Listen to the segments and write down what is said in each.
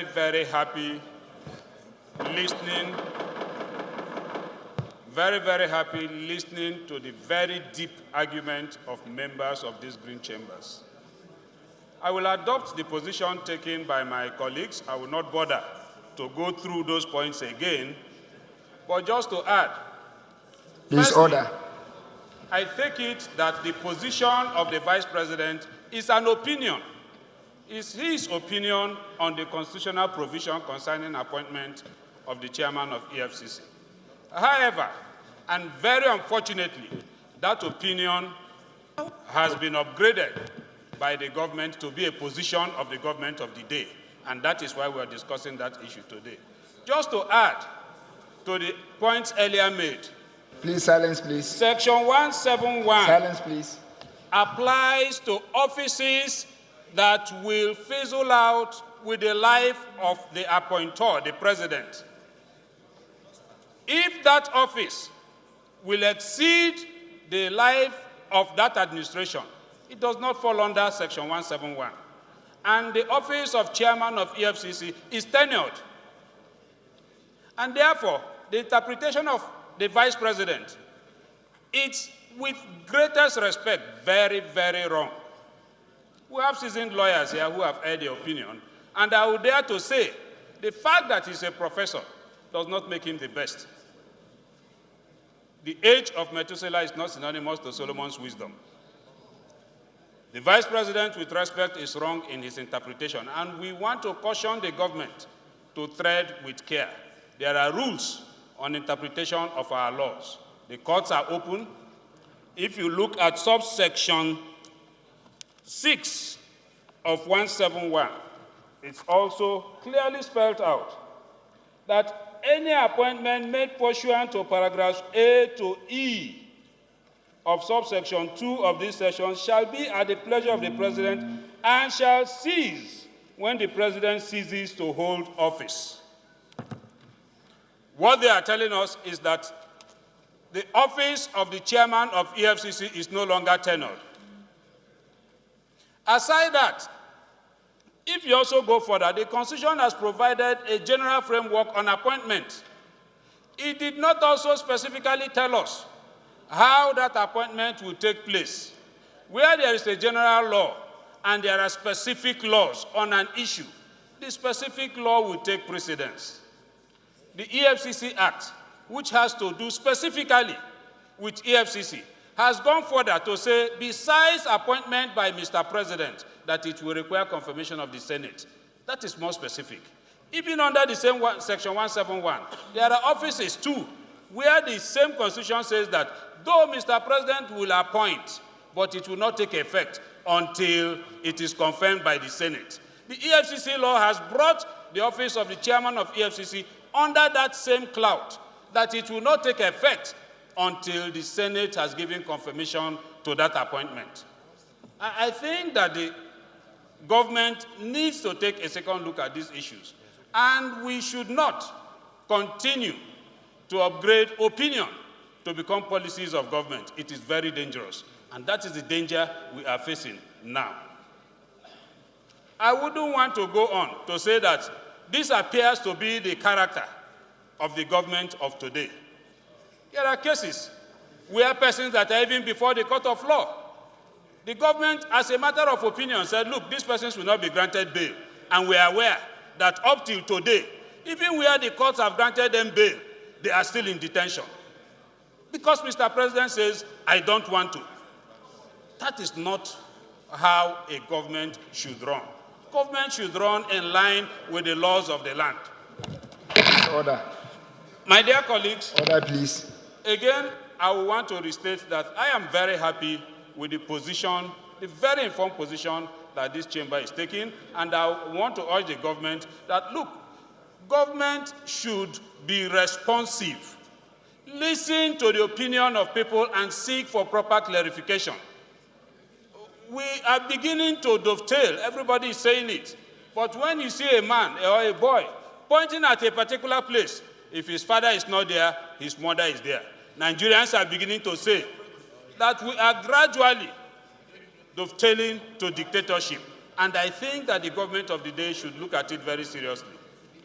very, very happy listening, to the very deep argument of members of these green chambers. I will adopt the position taken by my colleagues. I will not bother to go through those points again, but just to add. Please, firstly, order. I take it that the position of the Vice President is an opinion. It's his opinion on the constitutional provision concerning appointment of the chairman of EFCC. However, and very unfortunately, that opinion has been upgraded by the government to be a position of the government of the day, and that is why we are discussing that issue today. Just to add to the points earlier made. Please, silence, please. Section 171 silence, please. Applies to offices that will fizzle out with the life of the appointer, the president. If that office will exceed the life of that administration, it does not fall under Section 171. And the office of chairman of EFCC is tenured. And therefore, the interpretation of the vice president, it's with greatest respect, very, very wrong. We have seasoned lawyers here who have heard the opinion, and I would dare to say the fact that he's a professor does not make him the best. The age of Methuselah is not synonymous to Solomon's wisdom. The vice president, with respect, is wrong in his interpretation, and we want to caution the government to tread with care. There are rules on interpretation of our laws. The courts are open. If you look at subsection 6 of 171, it's also clearly spelled out that any appointment made pursuant to paragraphs A to E of subsection 2 of this section shall be at the pleasure of the president and shall cease when the president ceases to hold office. What they are telling us is that the office of the chairman of EFCC is no longer tenured. Aside that, if you also go further, the Constitution has provided a general framework on appointment. It did not also specifically tell us how that appointment will take place. Where there is a general law and there are specific laws on an issue, the specific law will take precedence. The EFCC Act, which has to do specifically with EFCC, has gone further to say, besides appointment by Mr. President, that it will require confirmation of the Senate. That is more specific. Even under the same Section 171, there are offices too, where the same Constitution says that though Mr. President will appoint, but it will not take effect until it is confirmed by the Senate. The EFCC law has brought the office of the chairman of EFCC under that same cloud, that it will not take effect until the Senate has given confirmation to that appointment. I think that the government needs to take a second look at these issues, and we should not continue to upgrade opinion to become policies of government. It is very dangerous, and that is the danger we are facing now. I wouldn't want to go on to say that this appears to be the character of the government of today. There are cases where persons that are even before the court of law, the government, as a matter of opinion, said, look, these persons will not be granted bail. And we are aware that up till today, even where the courts have granted them bail, they are still in detention. Because Mr. President says, I don't want to. That is not how a government should run. Government should run in line with the laws of the land. Order. My dear colleagues, order, please. Again, I want to restate that I am very happy with the position, the very informed position that this chamber is taking, and I want to urge the government that, look, government should be responsive. Listen to the opinion of people and seek for proper clarification. We are beginning to dovetail. Everybody is saying it. But when you see a man or a boy pointing at a particular place, if his father is not there, his mother is there. Nigerians are beginning to say that we are gradually dovetailing to dictatorship. And I think that the government of the day should look at it very seriously.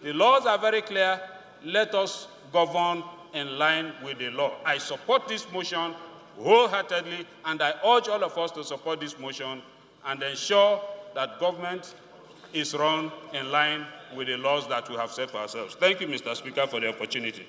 The laws are very clear. Let us govern in line with the law. I support this motion wholeheartedly, and I urge all of us to support this motion and ensure that government is run in line with the laws that we have set for ourselves. Thank you, Mr. Speaker, for the opportunity.